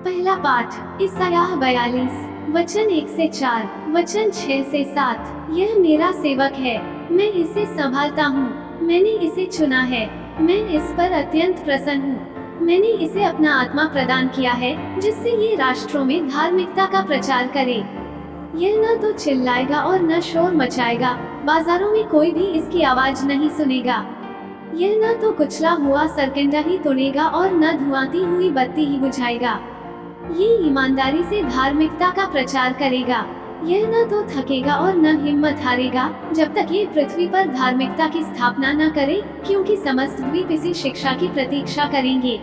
पहला पाठ इसायाह 42 वचन 1 से 4 वचन 6 से 7। यह मेरा सेवक है, मैं इसे संभालता हूँ, मैंने इसे चुना है, मैं इस पर अत्यंत प्रसन्न हूँ। मैंने इसे अपना आत्मा प्रदान किया है, जिससे ये राष्ट्रों में धार्मिकता का प्रचार करे। यह न तो चिल्लाएगा और न शोर मचाएगा, बाजारों में कोई भी इसकी आवाज नहीं सुनेगा। यह न तो कुचला हुआ सरकंडा ही तोड़ेगा और न धुआंती हुई बत्ती ही बुझाएगा। ये ईमानदारी से धार्मिकता का प्रचार करेगा। यह न तो थकेगा और न हिम्मत हारेगा, जब तक ये पृथ्वी पर धार्मिकता की स्थापना न करे, क्योंकि समस्त द्वीप इसी शिक्षा की प्रतीक्षा करेंगे।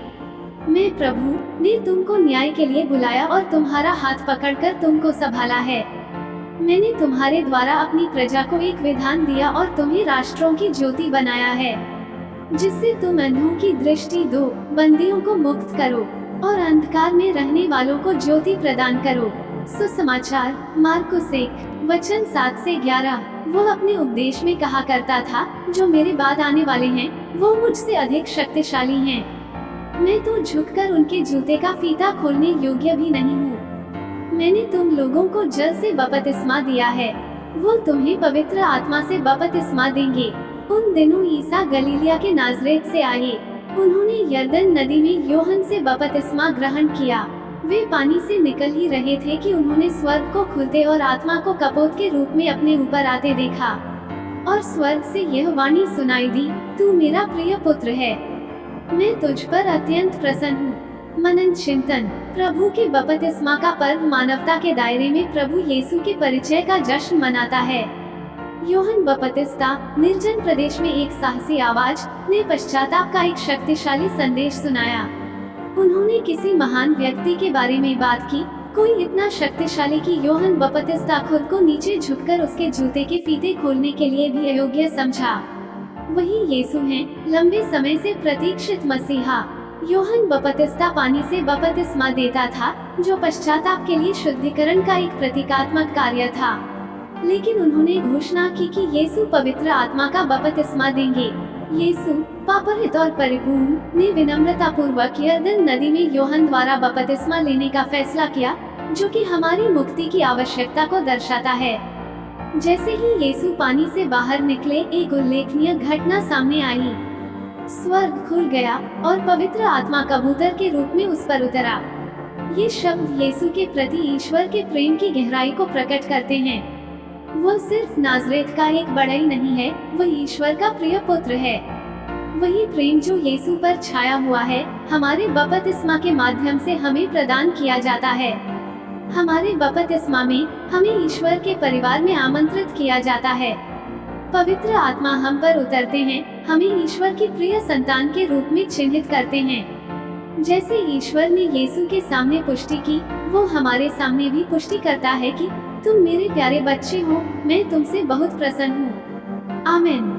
मैं प्रभु ने तुमको न्याय के लिए बुलाया और तुम्हारा हाथ पकड़कर तुमको संभाला है। मैंने तुम्हारे द्वारा अपनी प्रजा को एक विधान दिया और तुम्हें राष्ट्रों की ज्योति बनाया है, जिससे तुम अंधों की दृष्टि दो, बंदियों को मुक्त करो और अंधकार में रहने वालों को ज्योति प्रदान करो। सुसमाचार मार्कुस 1 वचन 7 से 11। वो अपने उपदेश में कहा करता था, जो मेरे बाद आने वाले हैं वो मुझसे अधिक शक्तिशाली हैं। मैं तो झुककर उनके जूते का फीता खोलने योग्य भी नहीं हूँ। मैंने तुम लोगों को जल से बपतिस्मा दिया है, वो तुम्हें पवित्र आत्मा से बपतिस्मा देंगे। उन दिनों ईसा गलीलिया के नाजरेत से आए, उन्होंने यरदन नदी में यूहन्ना से बपतिस्मा ग्रहण किया। वे पानी से निकल ही रहे थे कि उन्होंने स्वर्ग को खुलते और आत्मा को कपोत के रूप में अपने ऊपर आते देखा, और स्वर्ग से यह वाणी सुनाई दी, तू मेरा प्रिय पुत्र है, मैं तुझ पर अत्यंत प्रसन्न हूँ। मनन चिंतन। प्रभु के बपतिस्मा का पर्व मानवता के दायरे में प्रभु यीशु के परिचय का जश्न मनाता है। यूहन्ना बपतिस्ता निर्जन प्रदेश में एक साहसी आवाज ने पश्चाताप का एक शक्तिशाली संदेश सुनाया। उन्होंने किसी महान व्यक्ति के बारे में बात की, कोई इतना शक्तिशाली कि यूहन्ना बपतिस्ता खुद को नीचे झुककर उसके जूते के फीते खोलने के लिए भी अयोग्य समझा। वही यीशु हैं, लंबे समय से प्रतीक्षित मसीहा। यूहन्ना बपतिस्ता पानी से बपतिस्मा देता था, जो पश्चाताप के लिए शुद्धिकरण का एक प्रतीकात्मक कार्य था। लेकिन उन्होंने घोषणा की कि यीशु पवित्र आत्मा का बपतिस्मा देंगे। यीशु पापरहित और परिपूर्ण ने विनम्रता पूर्वक यरदन नदी में यूहन्ना द्वारा बपतिस्मा लेने का फैसला किया, जो कि हमारी मुक्ति की आवश्यकता को दर्शाता है। जैसे ही यीशु पानी से बाहर निकले, एक उल्लेखनीय घटना सामने आई। स्वर्ग खुल गया और पवित्र आत्मा कबूतर के रूप में उस पर उतरा। ये शब्द यीशु के प्रति ईश्वर के प्रेम की गहराई को प्रकट करते हैं। वो सिर्फ नाजरेत का एक बड़ाई नहीं है, वह ईश्वर का प्रिय पुत्र है। वही प्रेम जो यीशु पर छाया हुआ है, हमारे बपतिस्मा के माध्यम से हमें प्रदान किया जाता है। हमारे बपतिस्मा में हमें ईश्वर के परिवार में आमंत्रित किया जाता है। पवित्र आत्मा हम पर उतरते हैं, हमें ईश्वर की प्रिय संतान के रूप में चिन्हित करते हैं। जैसे ईश्वर ने यीशु के सामने पुष्टि की, वो हमारे सामने भी पुष्टि करता है कि तुम मेरे प्यारे बच्चे हो, मैं तुमसे बहुत प्रसन्न हूँ। आमीन।